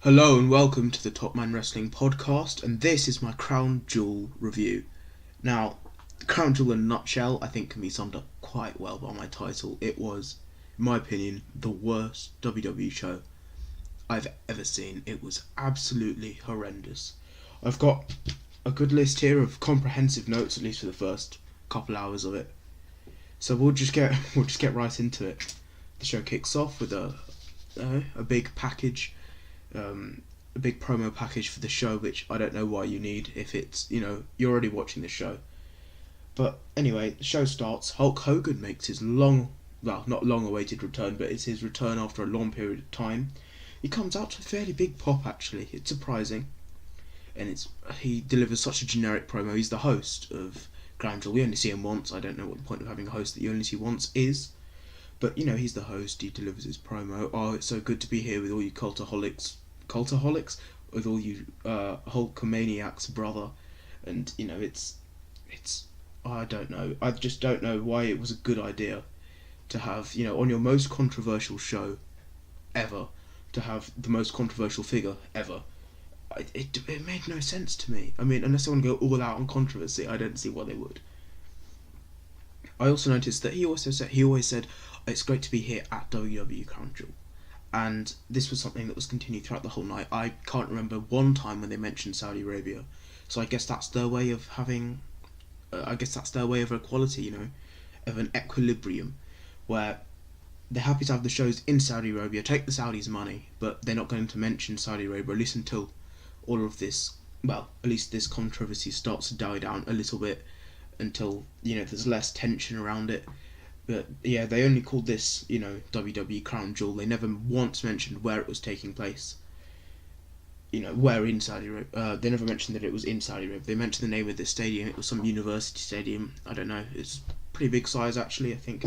Hello and welcome to the Top Man Wrestling podcast, and this is my Crown Jewel review. Now, Crown Jewel in a nutshell, I think can be summed up quite well by my title. It was, in my opinion, the worst WWE show I've ever seen. It was absolutely horrendous. I've got a good list here of comprehensive notes, at least for the first couple hours of it. So we'll just get right into it. The show kicks off with a big package. A big promo package for the show, which I don't know why you need if it's, you're already watching the show. But anyway, the show starts. Hulk Hogan makes his not long awaited return, but it's his return after a long period of time. He comes out to a fairly big pop, actually. It's surprising. And he delivers such a generic promo. He's the host of Crown Jewel. We only see him once. I don't know what the point of having a host that you only see once is. But, he's the host. He delivers his promo. Oh, it's so good to be here with all you cultaholics, with all you Hulkamaniacs, brother. And, it's I don't know. I just don't know why it was a good idea to have, on your most controversial show ever, to have the most controversial figure ever. It made no sense to me. I mean, unless they want to go all out on controversy, I don't see why they would. I also noticed that he always said, it's great to be here at WWE Crown Jewel. And this was something that was continued throughout the whole night. I can't remember one time when they mentioned Saudi Arabia. So I guess that's their way of having... their way of equality, of an equilibrium, where they're happy to have the shows in Saudi Arabia, take the Saudis' money, but they're not going to mention Saudi Arabia, at least until all of this, at least this controversy starts to die down a little bit, until, there's less tension around it. But yeah, they only called this, WWE Crown Jewel. They never once mentioned where it was taking place. Where in Saudi Arabia. They never mentioned that it was in Saudi Arabia. They mentioned the name of the stadium. It was some university stadium. I don't know. It's pretty big size, actually. I think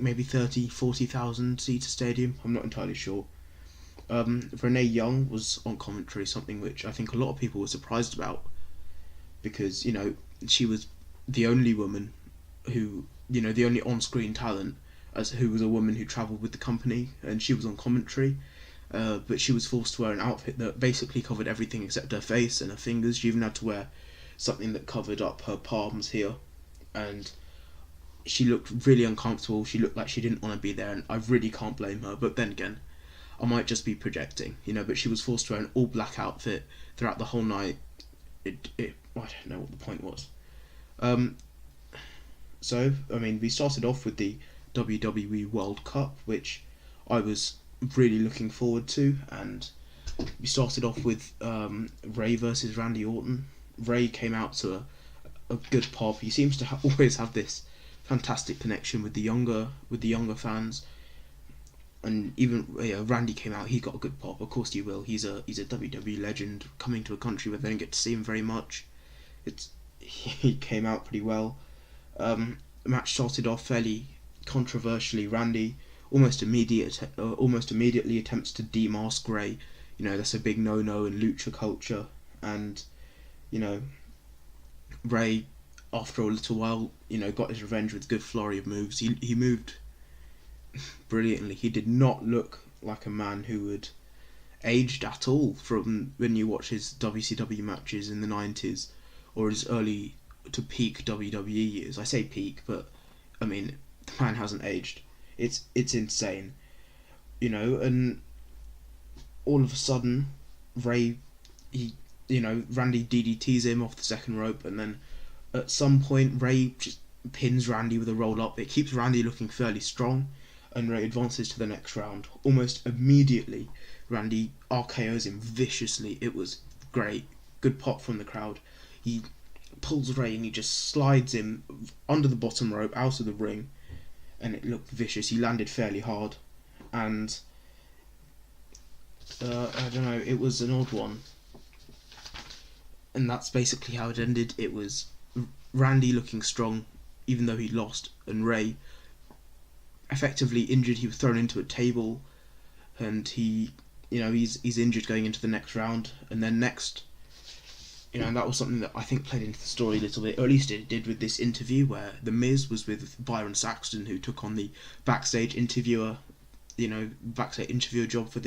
maybe 40,000 seater stadium. I'm not entirely sure. Renee Young was on commentary, something which I think a lot of people were surprised about, because she was the only woman who, the only on-screen talent who was a woman who travelled with the company, and she was on commentary. But she was forced to wear an outfit that basically covered everything except her face and her fingers. She even had to wear something that covered up her palms here, and she looked really uncomfortable. She looked like she didn't want to be there, and I really can't blame her. But then again, I might just be projecting, but she was forced to wear an all-black outfit throughout the whole night. I don't know what the point was. So, we started off with the WWE World Cup, which I was really looking forward to, and we started off with Ray versus Randy Orton. Ray came out to a good pop. He seems to always have this fantastic connection with the younger fans, and even Randy came out. He got a good pop. Of course he will. He's a WWE legend coming to a country where they don't get to see him very much. He came out pretty well. The match started off fairly controversially. Randy almost immediately attempts to demask Ray. That's a big no-no in lucha culture. And, Ray, after a little while, got his revenge with a good flurry of moves. He moved brilliantly. He did not look like a man who had aged at all from when you watch his WCW matches in the 90s, or his early to peak WWE years. I say peak, but, the man hasn't aged. It's insane, and all of a sudden, Randy DDTs him off the second rope, and then at some point, Ray just pins Randy with a roll-up. It keeps Randy looking fairly strong, and Ray advances to the next round. Almost immediately, Randy RKOs him viciously. It was great. Good pop from the crowd. He pulls Ray and he just slides him under the bottom rope, out of the ring, and it looked vicious. He landed fairly hard, and I don't know, it was an odd one. And that's basically how it ended. It was Randy looking strong, even though he lost, and Ray effectively injured. He was thrown into a table, and he's injured going into the next round. And then next, and that was something that I think played into the story a little bit, or at least it did with this interview where The Miz was with Byron Saxton, who took on the backstage interviewer job for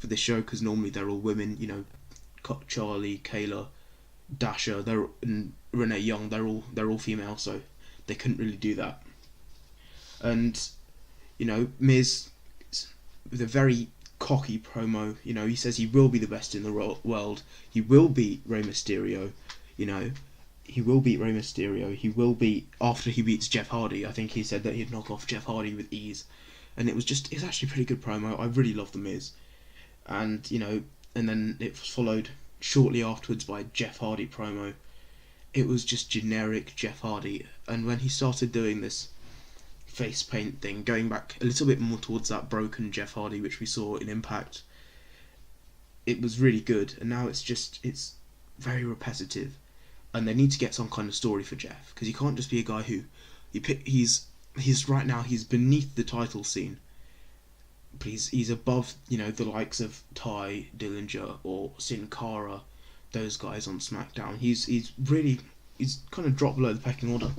for this show, because normally they're all women. You know, Charlie, Kayla, Dasha, and Renee Young. They're all female, so they couldn't really do that. And you know, Miz, with a very cocky promo, you know, he says he will be the best in the world. He will beat Rey Mysterio. You know, he will beat Rey Mysterio. He will beat, after he beats Jeff Hardy. I think he said that he'd knock off Jeff Hardy with ease. And it's actually a pretty good promo. I really love The Miz. And, you know, and then it was followed shortly afterwards by Jeff Hardy promo. It was just generic Jeff Hardy. And when he started doing this face paint thing, going back a little bit more towards that broken Jeff Hardy which we saw in Impact, it was really good. And now it's very repetitive. And they need to get some kind of story for Jeff, because he can't just be a guy who he's right now, he's beneath the title scene, but he's above, you know, the likes of Ty Dillinger or Sin Cara, those guys on SmackDown. He's kind of dropped below the pecking order.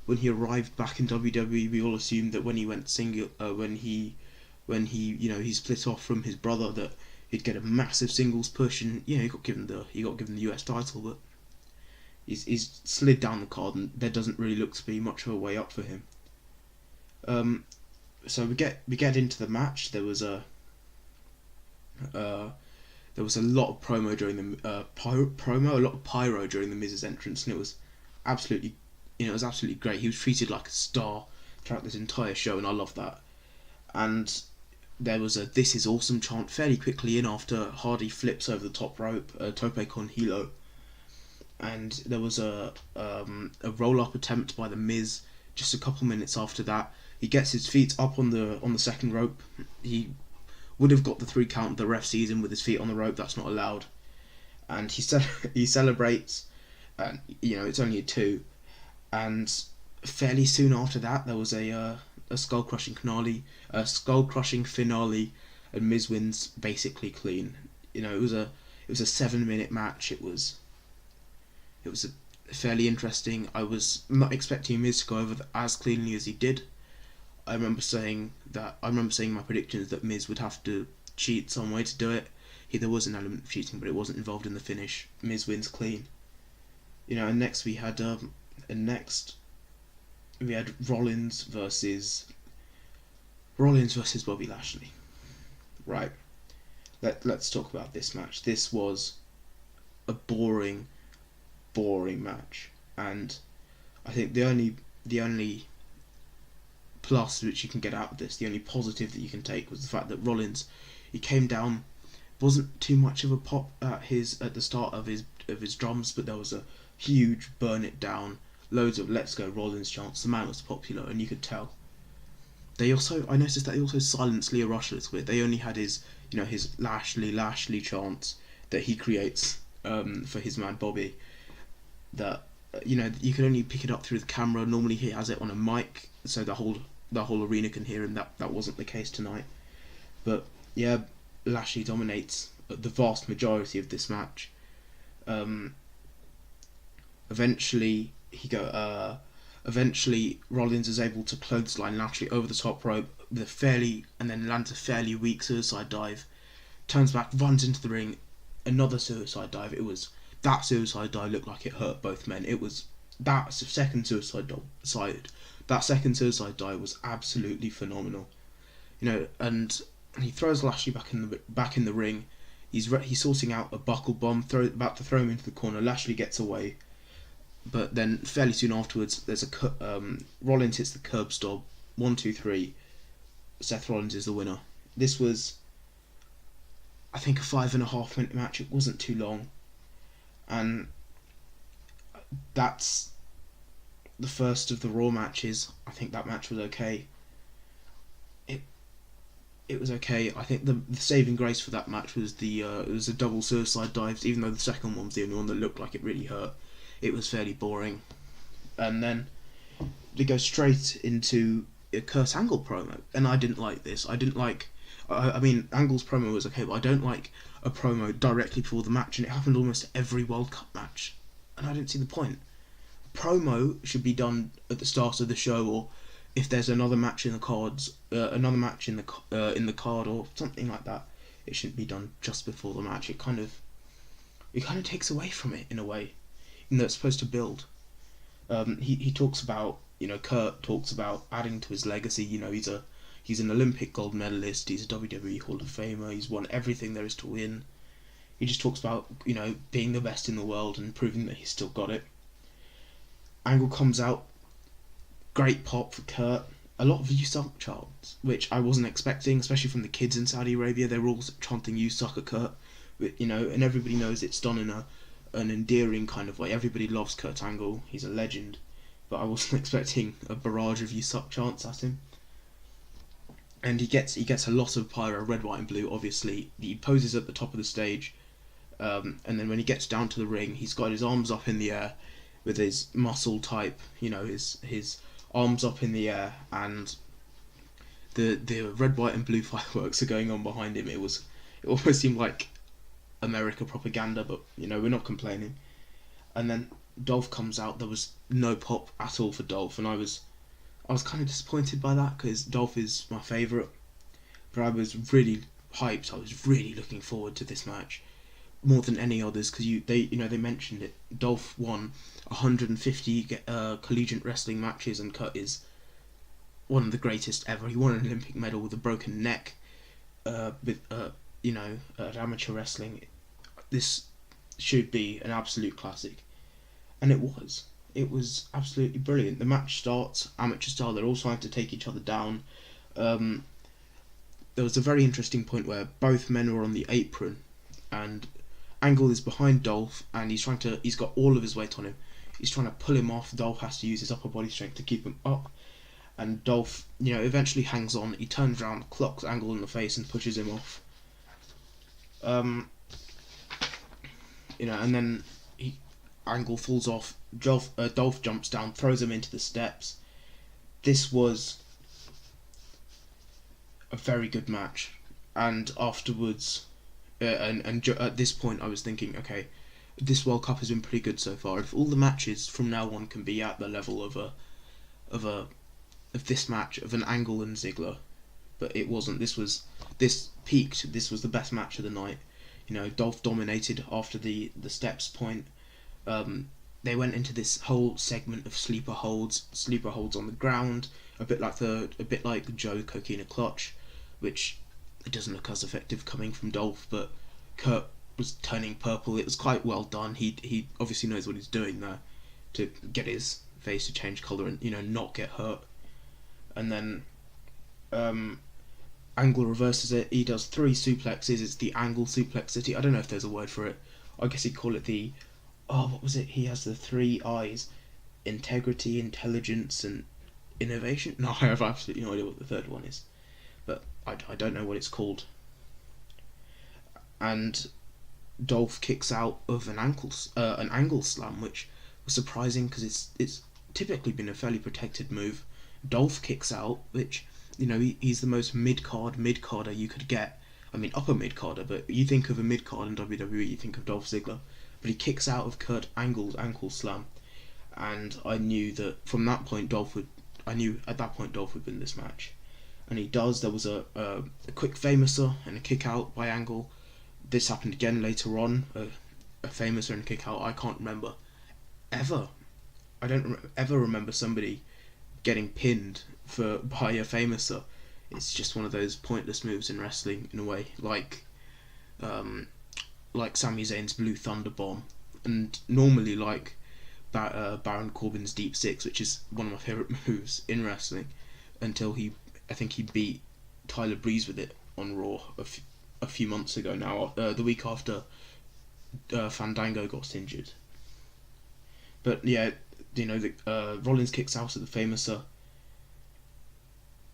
When he arrived back in WWE, we all assumed that when he went single, when he you know, he split off from his brother, that he'd get a massive singles push, and yeah, he got given the US title, but he's slid down the card, and there doesn't really look to be much of a way up for him. So we get into the match. There was a lot of promo during the a lot of pyro during the Miz's entrance, and it was absolutely great. He was treated like a star throughout this entire show, and I love that. And there was a "This is awesome" chant fairly quickly in after Hardy flips over the top rope, tope con hilo, and there was a roll up attempt by the Miz just a couple minutes after that. He gets his feet up on the second rope. He would have got the 3 count. The ref sees him with his feet on the rope. That's not allowed. And he celebrates. And you know, it's only a 2. And fairly soon after that, there was a skull crushing finale. And Miz wins basically clean. You know, it was a 7-minute match. It was fairly interesting. I was not expecting Miz to go over as cleanly as he did. I remember saying my predictions that Miz would have to cheat some way to do it. There was an element of cheating, but it wasn't involved in the finish. Miz wins clean. You know, and next we had Rollins versus Bobby Lashley. Right. Let's talk about this match. This was a boring match, and I think the only plus which you can get out of this, the only positive that you can take, was the fact that Rollins, he came down, wasn't too much of a pop at the start of his drums, but there was a huge burn it down, loads of "Let's Go Rollins" chants. The man was popular, and you could tell. I noticed that they also silenced Lio Rush a little bit. They only had his Lashley chants that he creates for his man Bobby. That you know, you can only pick it up through the camera. Normally he has it on a mic, so the whole arena can hear him. That wasn't the case tonight. But yeah, Lashley dominates the vast majority of this match. Eventually Rollins is able to clothesline Lashley over the top rope and then lands a fairly weak suicide dive. Turns back, runs into the ring, another suicide dive. That suicide dive looked like it hurt both men. That second suicide dive was absolutely phenomenal. You know, and he throws Lashley back in the ring. He's sorting out a buckle bomb, about to throw him into the corner. Lashley gets away, but then fairly soon afterwards, there's Rollins hits the curb stomp. 1, 2, 3. Seth Rollins is the winner. This was, I think, a 5.5-minute match. It wasn't too long, and that's the first of the Raw matches. I think that match was okay. It was okay. I think the saving grace for that match was it was a double suicide dives, even though the second one was the only one that looked like it really hurt. It was fairly boring. And then they go straight into a Kurt Angle promo, and I didn't like this. I mean, Angle's promo was okay, but I don't like a promo directly before the match, and it happened almost every World Cup match, and I didn't see the point. Promo should be done at the start of the show, or if there's another match in the cards, in the card or something like that. it shouldn't be done just before the match. It kind of takes away from it in a way, even though it's supposed to build. He talks about, Kurt talks about adding to his legacy. He's an Olympic gold medalist. He's a WWE Hall of Famer. He's won everything there is to win. He just talks about, being the best in the world and proving that he's still got it. Angle comes out, great pop for Kurt. A lot of "You suck" chants, which I wasn't expecting, especially from the kids in Saudi Arabia. They were all chanting "You suck" at Kurt, and everybody knows it's done in an endearing kind of way. Everybody loves Kurt Angle. He's a legend, but I wasn't expecting a barrage of "You suck" chants at him. And he gets a lot of pyro, red, white, and blue. Obviously, he poses at the top of the stage, and then when he gets down to the ring, he's got his arms up in the air with his muscle type, his arms up in the air, and the red, white, and blue fireworks are going on behind him. It almost seemed like America propaganda, but we're not complaining. And then Dolph comes out. There was no pop at all for Dolph, and I was kind of disappointed by that, because Dolph is my favourite, but I was really hyped. I was really looking forward to this match more than any others, because they mentioned it. Dolph won 150 collegiate wrestling matches, and Kurt is one of the greatest ever. He won an Olympic medal with a broken neck with amateur wrestling. This should be an absolute classic, and it was. It was absolutely brilliant. The match starts amateur style. They're all trying to take each other down. There was a very interesting point where both men were on the apron, and Angle is behind Dolph, and he's got all of his weight on him. He's trying to pull him off. Dolph has to use his upper body strength to keep him up, and Dolph, eventually hangs on. He turns around, clocks Angle in the face, and pushes him off. And then Angle falls off. Dolph jumps down, throws him into the steps. This was a very good match, and afterwards, at this point, I was thinking, okay, this World Cup has been pretty good so far. If all the matches from now on can be at the level of this match of an Angle and Ziggler, but it wasn't. This peaked. This was the best match of the night. Dolph dominated after the steps point. They went into this whole segment of sleeper holds on the ground, a bit like Joe Coquina clutch, which it doesn't look as effective coming from Dolph, but Kurt was turning purple. It was quite well done. He obviously knows what he's doing there to get his face to change colour and not get hurt. And then Angle reverses it. He does 3 suplexes. It's the Angle suplex city. I don't know if there's a word for it. I guess he'd call it the... Oh, what was it? He has the 3 I's. Integrity, intelligence, and innovation? No, I have absolutely no idea what the third one is. But I don't know what it's called. And Dolph kicks out of an angle slam, which was surprising, because it's typically been a fairly protected move. Dolph kicks out, which... he's the most mid-carder you could get. I mean, upper mid-carder, but you think of a mid-card in WWE, you think of Dolph Ziggler. But he kicks out of Kurt Angle's ankle slam. And I knew that from that point, Dolph would win this match. And he does. There was a quick famouser and a kick out by Angle. This happened again later on. A famouser and a kick out. I can't remember ever. I don't ever remember somebody getting pinned by a famouser. It's just one of those pointless moves in wrestling in a way, like Sami Zayn's Blue Thunder Bomb, and normally like Baron Corbin's Deep Six, which is one of my favourite moves in wrestling, until I think he beat Tyler Breeze with it on Raw a few months ago now, the week after Fandango got injured. But yeah, Rollins kicks out of the famouser.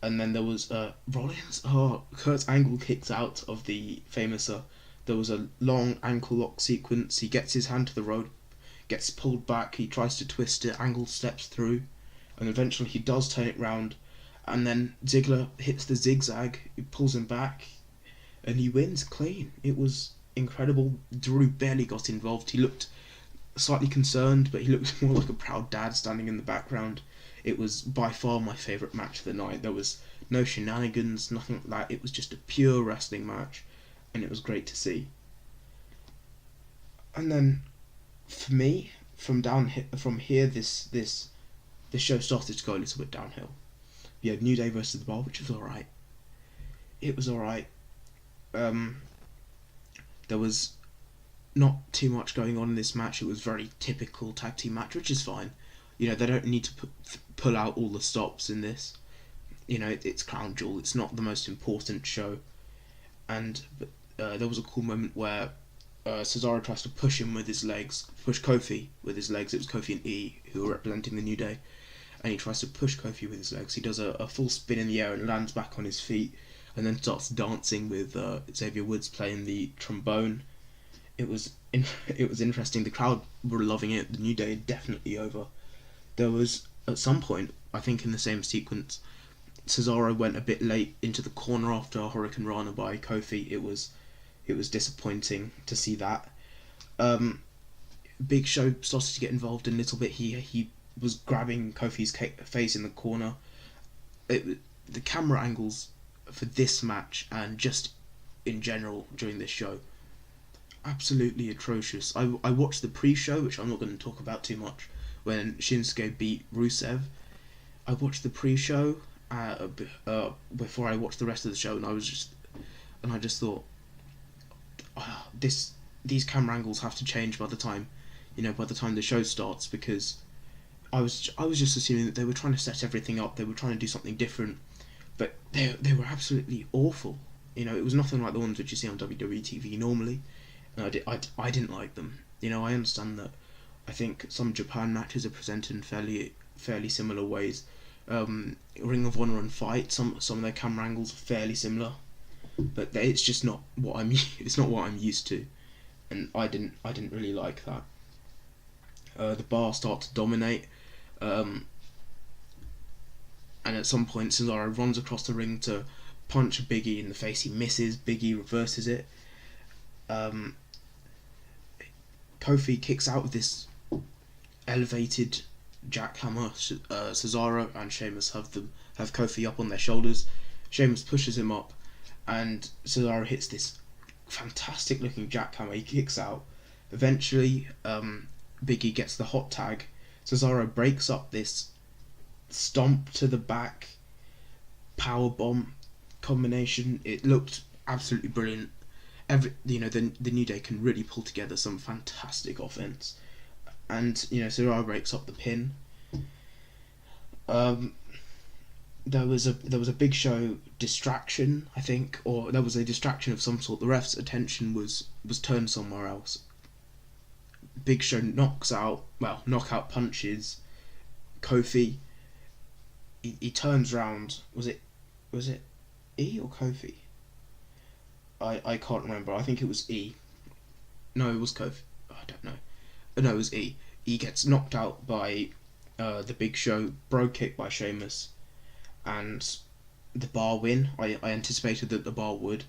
And then there was Kurt Angle kicks out of the famouser. There was a long ankle lock sequence. He gets his hand to the rope, gets pulled back. He tries to twist it. Angle steps through, and eventually he does turn it round. And then Ziggler hits the zigzag. He pulls him back, and he wins clean. It was incredible. Drew barely got involved. He looked slightly concerned, but he looked more like a proud dad standing in the background. It was by far my favourite match of the night. There was no shenanigans, nothing like that. It was just a pure wrestling match, and it was great to see. And then, for me, from here, this show started to go a little bit downhill. You had New Day versus The Bar, which was alright. It was alright. There was not too much going on in this match. It was very typical tag team match, which is fine. You know, they don't need to pull out all the stops in this. You know, it's Crown Jewel. It's not the most important show. And there was a cool moment where Cesaro tries to push him with his legs, push Kofi with his legs. It was Kofi and E who were representing the New Day. And he tries to push Kofi with his legs. He does a full spin in the air and lands back on his feet, and then starts dancing with Xavier Woods playing the trombone. It was interesting. The crowd were loving it. The New Day definitely over. There was, at some point, I think in the same sequence, Cesaro went a bit late into the corner after a Hurricane Rana by Kofi. It was disappointing to see that. Big Show started to get involved in a little bit. He was grabbing Kofi's face in the corner. The camera angles for this match and just in general during this show, absolutely atrocious. I watched the pre-show, which I'm not going to talk about too much, when Shinsuke beat Rusev. I watched the pre-show before I watched the rest of the show, and I just thought, these camera angles have to change by the time the show starts, because I was just assuming that they were trying to set everything up, they were trying to do something different, but they were absolutely awful. You know, it was nothing like the ones which you see on WWE TV normally, and I didn't like them. You know, I understand that. I think some Japan matches are presented in fairly similar ways. Ring of Honor and Fight, some of their camera angles are fairly similar, but it's just not what I'm used to, and I didn't really like that. The Bar start to dominate, and at some point Cesaro runs across the ring to punch Big E in the face. He misses. Big E reverses it. Kofi kicks out of this elevated jackhammer. Cesaro and Sheamus have Kofi up on their shoulders. Sheamus pushes him up, and Cesaro hits this fantastic looking jackhammer. He kicks out. Eventually, Big E gets the hot tag. Cesaro breaks up this stomp to the back power bomb combination. It looked absolutely brilliant. The New Day can really pull together some fantastic offense, and Cesaro breaks up the pin. There was a Big Show distraction, I think, or there was a distraction of some sort. The ref's attention was turned somewhere else. Big Show knockout punches Kofi. He turns round. Was it E or Kofi? I can't remember. I think it was E. No, it was Kofi. I don't know. No, it was E. E gets knocked out by the Big Show. Bro kick by Sheamus, and the Bar win. I anticipated that the Bar would.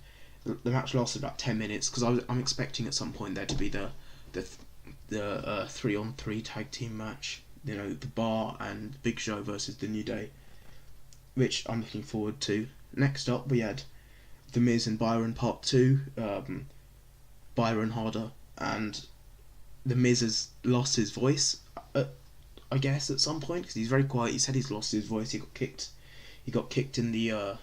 The match lasted about 10 minutes because I'm expecting at some point there to be the 3-on-3 tag team match. The Bar and Big Show versus the New Day, which I'm looking forward to. Next up, we had The Miz and Byron Part 2. Byron harder, and The Miz has lost his voice, I guess, at some point, because he's very quiet. He said he's lost his voice. He got kicked in the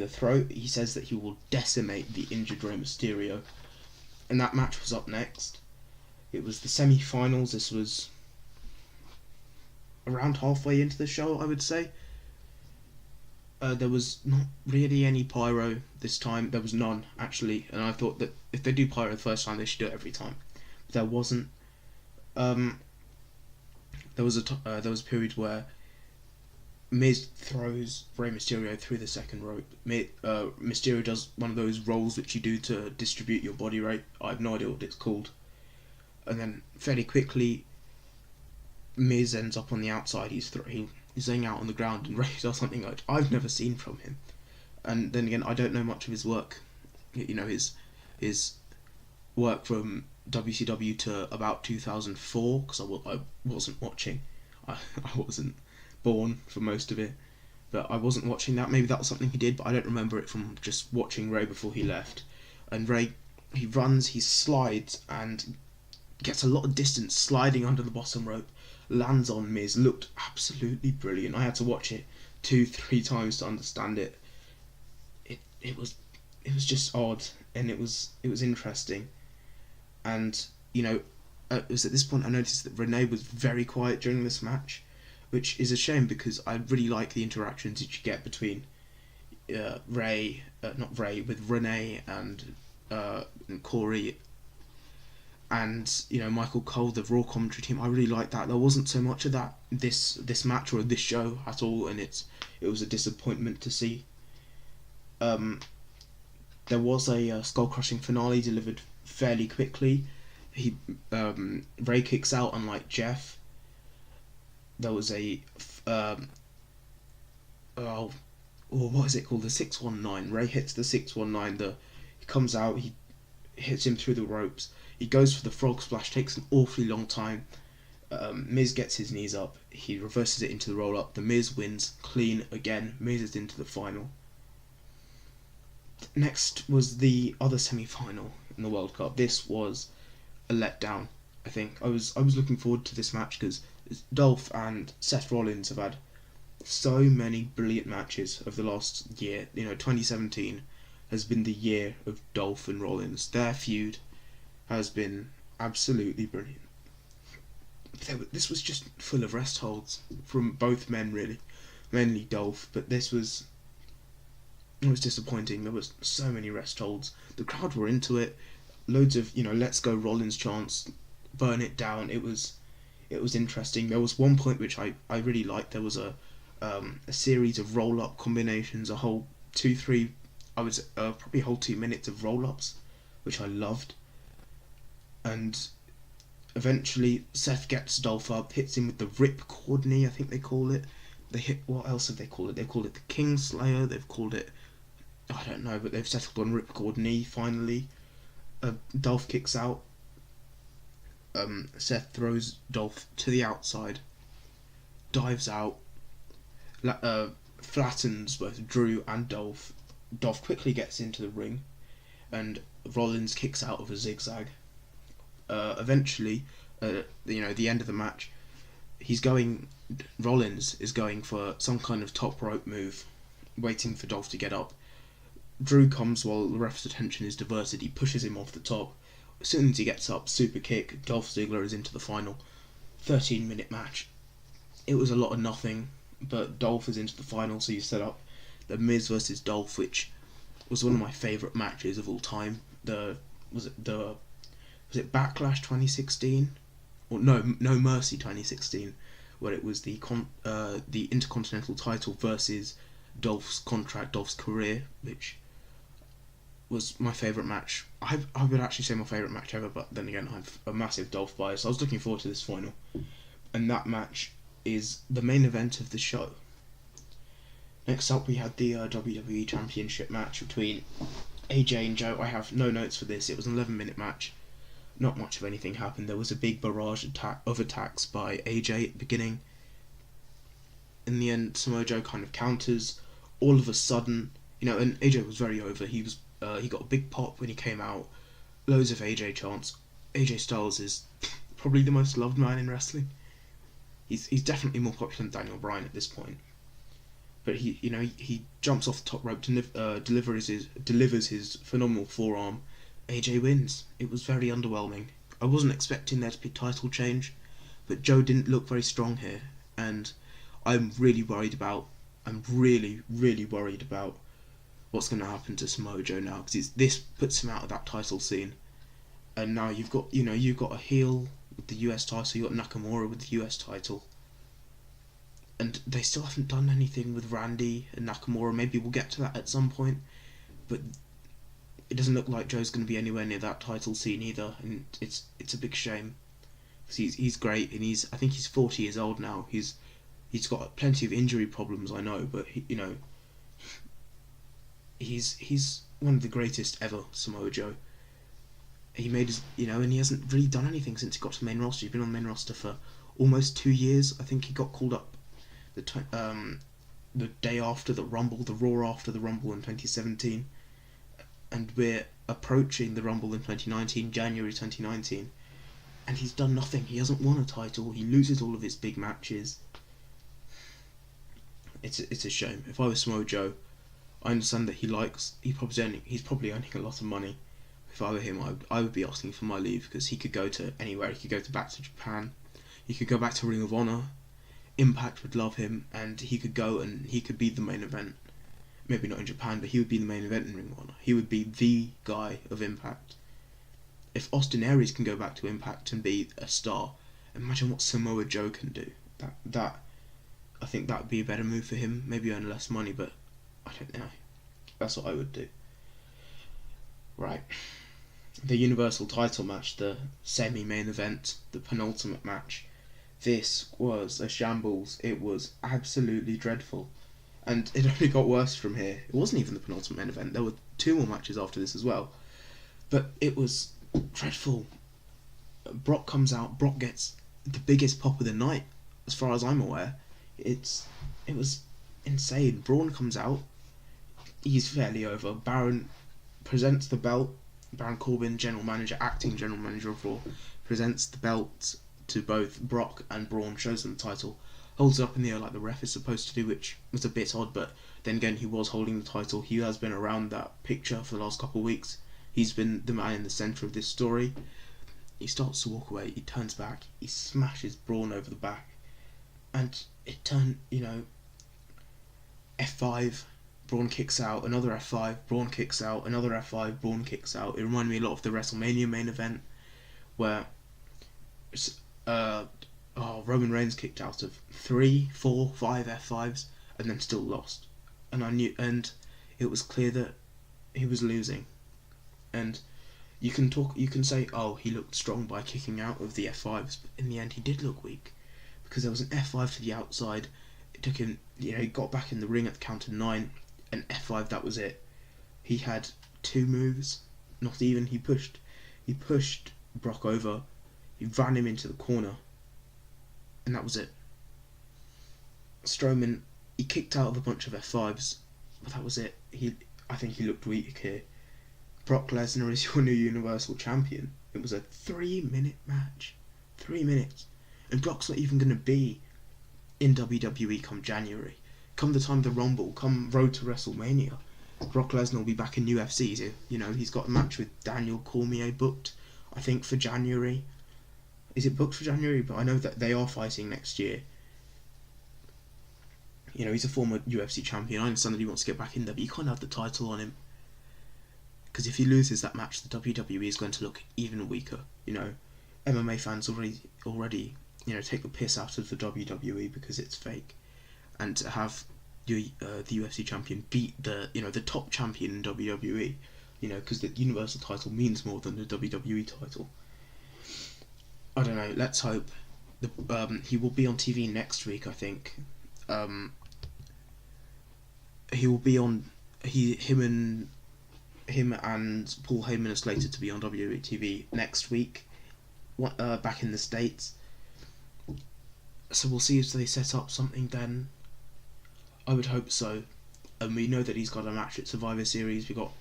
throat. He says that he will decimate the injured Rey Mysterio, and that match was up next. It was the semi-finals. This was around halfway into the show, I would say. There was not really any pyro this time. There was none, actually, and I thought that if they do pyro the first time, they should do it every time. But there wasn't. There was a period where Miz throws Rey Mysterio through the second rope. Mysterio does one of those rolls which you do to distribute your body weight. I have no idea what it's called. And then fairly quickly, Miz ends up on the outside. He's laying out on the ground, and Rey does something like I've never seen from him. And then again, I don't know much of his work. His work from WCW to about 2004, because I wasn't watching. I wasn't born for most of it. but I wasn't watching that. Maybe that was something he did, but I don't remember it from just watching Ray before he left. And Ray, he runs, he slides, and gets a lot of distance sliding under the bottom rope, lands on Miz, looked absolutely brilliant. I had to watch it 2-3 times to understand it. It was just odd, and it was interesting. And it was at this point I noticed that Renee was very quiet during this match, which is a shame because I really like the interactions that you get between not Ray, with Renee and Corey, and Michael Cole, the Raw commentary team. I really like that. There wasn't so much of that this match or this show at all, and it was a disappointment to see. There was a skull crushing finale delivered fairly quickly. Ray kicks out, unlike Jeff. There was a what is it called? The 619. Ray hits the 619. He comes out. He hits him through the ropes. He goes for the frog splash. Takes an awfully long time. Miz gets his knees up. He reverses it into the roll up. The Miz wins clean again. Miz is into the final. Next was the other semi-final in the World Cup. This was a letdown. I think I was looking forward to this match because Dolph and Seth Rollins have had so many brilliant matches over the last year. 2017 has been the year of Dolph and Rollins. Their feud has been absolutely brilliant. This was just full of rest holds from both men, really, mainly Dolph. But it was disappointing. There was so many rest holds. The crowd were into it. Loads of "Let's go Rollins" chants, burn it down. It was interesting. There was one point which I really liked. There was a series of roll up combinations, a whole 2-3, probably a whole 2 minutes of roll ups, which I loved. And eventually Seth gets Dolph up, hits him with the ripcord knee, I think they call it. What else have they called it? They've called it the Kingslayer. They've called it, I don't know, but they've settled on ripcord knee finally. Dolph kicks out. Seth throws Dolph to the outside, dives out, flattens both Drew and Dolph. Dolph quickly gets into the ring, and Rollins kicks out of a zigzag. Eventually, the end of the match, Rollins is going for some kind of top rope move, waiting for Dolph to get up. Drew comes while the ref's attention is diverted. He pushes him off the top. As soon as he gets up, super kick. Dolph Ziggler is into the final. 13-minute match. It was a lot of nothing, but Dolph is into the final, so you set up the Miz versus Dolph, which was one of my favourite matches of all time. Was it Backlash 2016? Or No Mercy 2016, where it was the Intercontinental title versus Dolph's contract, Dolph's career, which was my favourite match. I would actually say my favourite match ever, but then again, I'm a massive Dolph bias. I was looking forward to this final, and that match is the main event of the show. Next up, we had the WWE Championship match between AJ and Joe. I have no notes for this. It was an 11-minute match. Not much of anything happened. There was a big barrage of attacks by AJ at the beginning. In the end, Samoa Joe kind of counters. All of a sudden, and AJ was very over. He got a big pop when he came out. Loads of AJ chants. AJ Styles is probably the most loved man in wrestling. He's definitely more popular than Daniel Bryan at this point. But he jumps off the top rope, delivers his phenomenal forearm. AJ wins. It was very underwhelming. I wasn't expecting there to be a title change, but Joe didn't look very strong here, and I'm really worried about what's going to happen to Samoa Joe now, because this puts him out of that title scene. And now you've got a heel with the US title, you've got Nakamura with the US title, and they still haven't done anything with Randy and Nakamura. Maybe we'll get to that at some point, but it doesn't look like Joe's going to be anywhere near that title scene either, and it's a big shame. He's great, and I think he's 40 years old now. He's got plenty of injury problems, I know, but he's one of the greatest ever, Samoa Joe. He made and he hasn't really done anything since he got to the main roster. He's been on the main roster for almost 2 years. I think he got called up the day after the Rumble, the Raw after the Rumble in 2017, and we're approaching the Rumble in 2019, January 2019, and he's done nothing. He hasn't won a title. He loses all of his big matches. It's a shame. If I was Samoa Joe, I understand that he's probably earning a lot of money. If I were him, I would be asking for my leave, because he could go to anywhere. He could go back to Japan. He could go back to Ring of Honor. Impact would love him, and he could go and he could be the main event. Maybe not in Japan, but he would be the main event in Ring of Honor. He would be the guy of Impact. If Austin Aries can go back to Impact and be a star, imagine what Samoa Joe can do. That I think that would be a better move for him. Maybe earn less money, but I don't know. That's what I would do. Right. The Universal title match, the semi-main event, the penultimate match. This was a shambles. It was absolutely dreadful. And it only got worse from here. It wasn't even the penultimate main event. There were 2 more matches after this as well. But it was dreadful. Brock comes out. Brock gets the biggest pop of the night, as far as I'm aware. It was insane. Braun comes out. He's fairly over. Baron presents the belt. Baron Corbin, acting general manager of Raw, presents the belt to both Brock and Braun, shows them the title, holds it up in the air like the ref is supposed to do, which was a bit odd, but then again, he was holding the title. He has been around that picture for the last couple of weeks. He's been the man in the centre of this story. He starts to walk away, he turns back, he smashes Braun over the back, and it turned, F5, Braun kicks out, another F5, Braun kicks out, another F5, Braun kicks out. It reminded me a lot of the WrestleMania main event, where Roman Reigns kicked out of 3, 4, 5 F5s, and then still lost. And it was clear that he was losing. And you can say, oh, he looked strong by kicking out of the F5s, but in the end he did look weak, because there was an F5 to the outside. It took him, he got back in the ring at the count of 9, an F5, that was it. He had 2 moves, not even. He pushed Brock over, he ran him into the corner, and that was it. Strowman, he kicked out of a bunch of F5s, but that was it. I think he looked weak here. Brock Lesnar is your new Universal Champion. It was a 3-minute match. 3 minutes. And Brock's not even going to be in WWE come January. Come the time of the Rumble, come Road to WrestleMania, Brock Lesnar will be back in UFC. He's got a match with Daniel Cormier booked, I think, for January. Is it booked for January? But I know that they are fighting next year. He's a former UFC champion. I understand that he wants to get back in there, but you can't have the title on him, because if he loses that match, the WWE is going to look even weaker. MMA fans already take the piss out of the WWE because it's fake, and to have the UFC champion beat the top champion in WWE, because the Universal title means more than the WWE title. I don't know. Let's hope. He will be on TV next week, I think. He will be on. Him and Paul Heyman are slated to be on WWE TV next week. Back in the States. So we'll see if they set up something then. I would hope so. And we know that he's got a match at Survivor Series. We got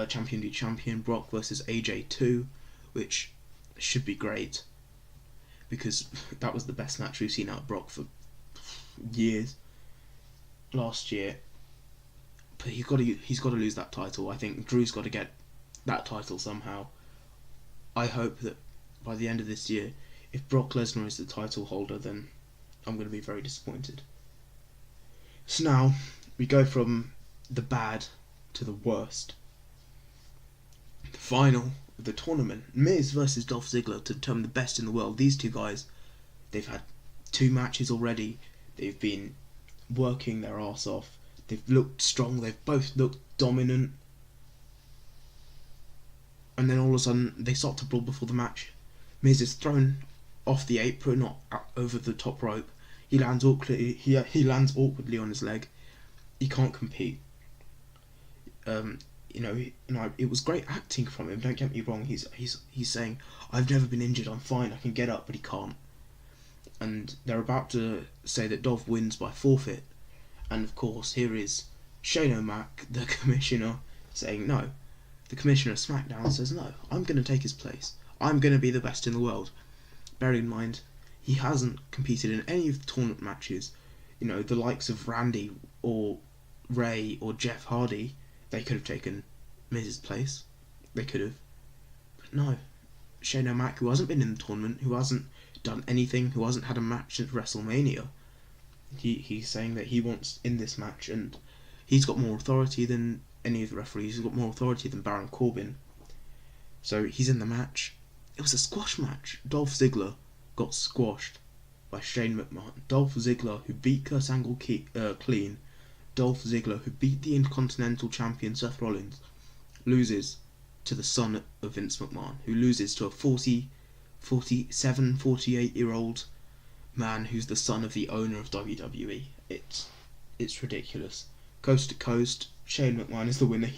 Champion v Champion, Brock versus AJ 2, which should be great, because that was the best match we've seen out of Brock for years. Last year, but he's got to lose that title. I think Drew's got to get that title somehow. I hope that by the end of this year, if Brock Lesnar is the title holder, then I'm going to be very disappointed. So now we go from the bad to the worst. The final of the tournament, Miz versus Dolph Ziggler, to determine the best in the world. These two guys, they've had 2 matches already. They've been working their arse off. They've looked strong. They've both looked dominant. And then all of a sudden, they start to brawl before the match. Miz is thrown off the apron, not over the top rope. He lands awkwardly. He lands awkwardly on his leg. He can't compete. It was great acting from him. Don't get me wrong. He's saying, "I've never been injured. I'm fine. I can get up," but he can't. And they're about to say that Dolph wins by forfeit, And of course, here is Shane O'Mac, the commissioner, saying no. The commissioner of SmackDown says no, I'm going to take his place. I'm going to be the best in the world. Bearing in mind, he hasn't competed in any of the tournament matches. You know, the likes of Randy or Ray or Jeff Hardy, they could have taken Miz's place. They could have. But no. Shane O'Mac, who hasn't been in the tournament, who hasn't done anything, who hasn't had a match since WrestleMania, he's saying that he wants in this match, and he's got more authority than any of the referees. He's got more authority than Baron Corbin. So he's in the match. It was a squash match. Dolph Ziggler got squashed by Shane McMahon. Dolph Ziggler, who beat Kurt Angle clean. Dolph Ziggler, who beat the Intercontinental Champion Seth Rollins, loses to the son of Vince McMahon, who loses to a 48-year-old man who's the son of the owner of WWE. It's ridiculous. Coast to coast, Shane McMahon is the winner.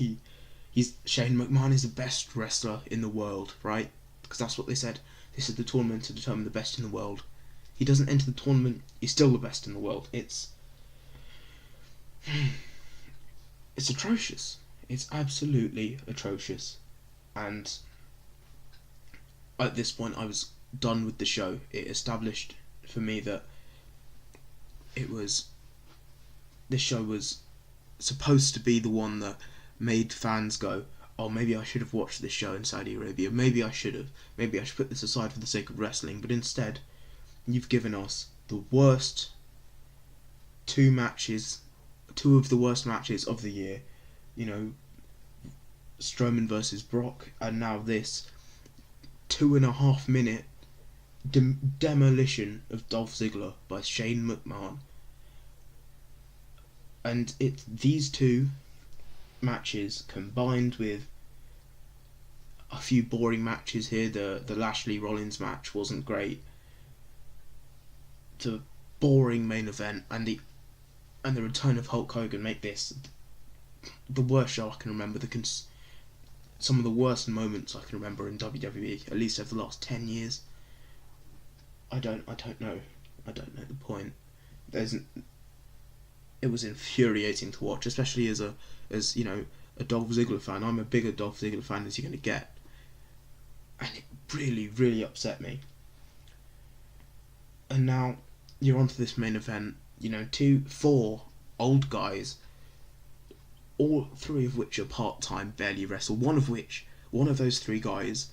Shane McMahon is the best wrestler in the world, right? Because that's what they said. This is the tournament to determine the best in the world. He doesn't enter the tournament, he's still the best in the world. It's atrocious. It's absolutely atrocious. And at this point I was done with the show. It established for me that this show was supposed to be the one that made fans go, oh, maybe I should have watched this show in Saudi Arabia, maybe I should put this aside for the sake of wrestling. But instead, you've given us the worst two of the worst matches of the year, you know, Strowman versus Brock, and now this 2.5 minute demolition of Dolph Ziggler by Shane McMahon. And it's these two matches combined with a few boring matches here. The Lashley Rollins match wasn't great. The boring main event and the return of Hulk Hogan make this the worst show I can remember. Some of the worst moments I can remember in WWE, at least over the last 10 years. I don't know the point. It was infuriating to watch, especially as you know, a Dolph Ziggler fan. I'm a bigger Dolph Ziggler fan as you're going to get, and it really, really upset me. And now you're onto this main event. You know, 4 old guys, all 3 of which are part-time, barely wrestle. One of those 3 guys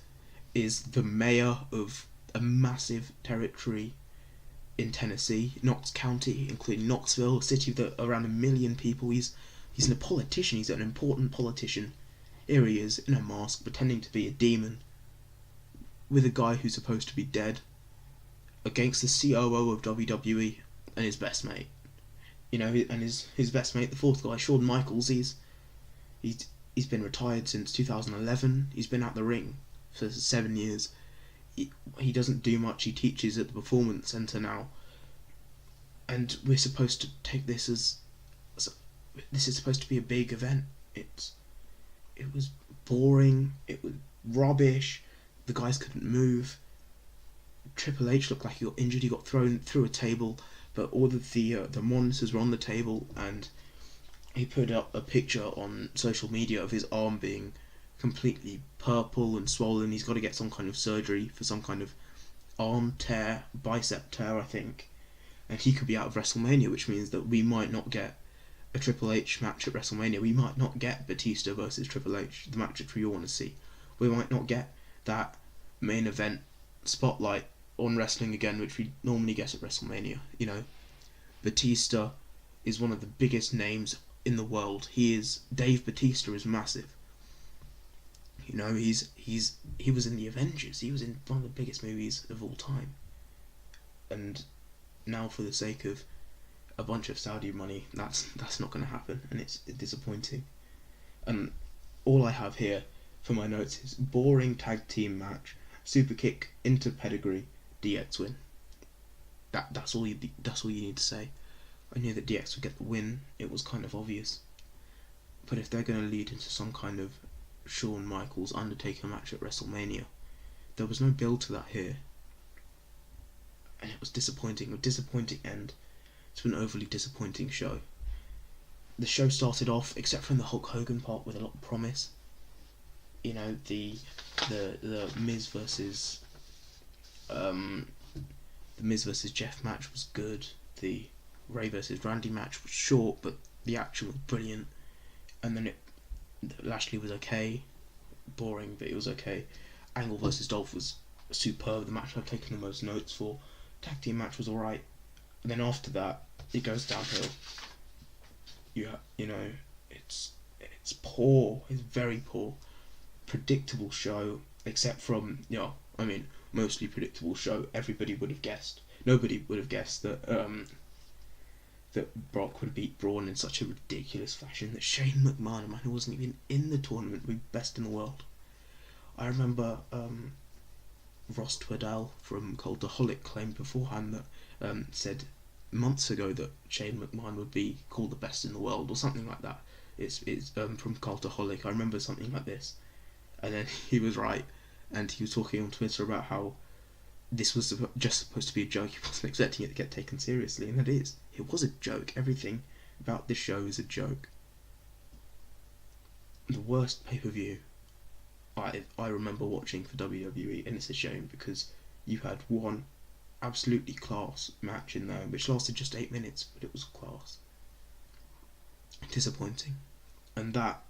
is the mayor of a massive territory in Tennessee, Knox County, including Knoxville, a city of around 1 million people. He's a politician. He's an important politician. Here he is in a mask, pretending to be a demon, with a guy who's supposed to be dead, against the COO of WWE and his best mate. You know, and his best mate, the 4th guy, Shawn Michaels. He's been retired since 2011. He's been out the ring for 7 years. He doesn't do much. He teaches at the Performance Center now, and we're supposed to take this as this is supposed to be a big event. It was boring. It was rubbish. The guys couldn't move. Triple H looked like he got injured. He got thrown through a table, but all of the monitors were on the table, and he put up a picture on social media of his arm being completely purple and swollen. He's got to get some kind of surgery for some kind of arm tear, bicep tear, I think, and he could be out of WrestleMania, which means that we might not get a Triple H match at WrestleMania. We might not get Batista versus Triple H, the match that we all want to see. We might not get that main event spotlight on wrestling again, which we normally get at WrestleMania. You know, Batista is one of the biggest names in the world. Dave Batista is massive. You know, he was in the Avengers. He was in one of the biggest movies of all time. And now, for the sake of a bunch of Saudi money, that's not going to happen, and it's disappointing. And all I have here for my notes is boring tag team match, super kick into pedigree, DX win. That's all you need to say. I knew that DX would get the win. It was kind of obvious. But if they're going to lead into some kind of Shawn Michaels Undertaker match at WrestleMania, there was no build to that here, and it was disappointing. A disappointing end to an overly disappointing show. the show started off, except from the Hulk Hogan part, with a lot of promise. You know, the Miz versus Jeff match was good. The Ray versus Randy match was short, but the action was brilliant. And then Lashley was okay, boring, but it was okay. Angle versus Dolph was superb. The match I've taken the most notes for. Tag team match was alright. And then after that, it goes downhill. You know, it's poor. It's very poor. Predictable show, except from mostly predictable show. Everybody would have guessed. Nobody would have guessed that that Brock would beat Braun in such a ridiculous fashion. That Shane McMahon, a man who wasn't even in the tournament, would be best in the world. I remember Ross Tweddell from Cultaholic claimed beforehand that said months ago that Shane McMahon would be called the best in the world or something like that. It's from Cultaholic. I remember something like this, and then he was right, and he was talking on Twitter about how this was just supposed to be a joke. He wasn't expecting it to get taken seriously, and it is. It was a joke. Everything about this show is a joke. The worst pay-per-view I remember watching for WWE, and it's a shame because you had one absolutely class match in there which lasted just 8 minutes, but it was class. Disappointing. And that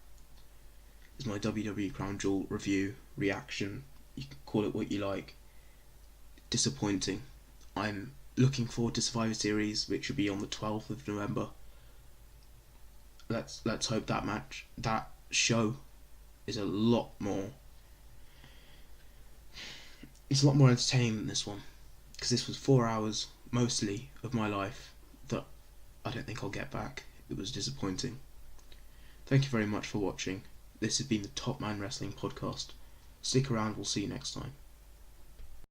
is my WWE Crown Jewel review, reaction. You can call it what you like. Disappointing. I'm looking forward to Survivor Series, which will be on the 12th of November. Let's hope that show is a lot more entertaining than this one, because this was 4 hours mostly of my life that I don't think I'll get back. It was disappointing. Thank you very much for watching. This has been the Top Man Wrestling Podcast. Stick around, we'll see you next time.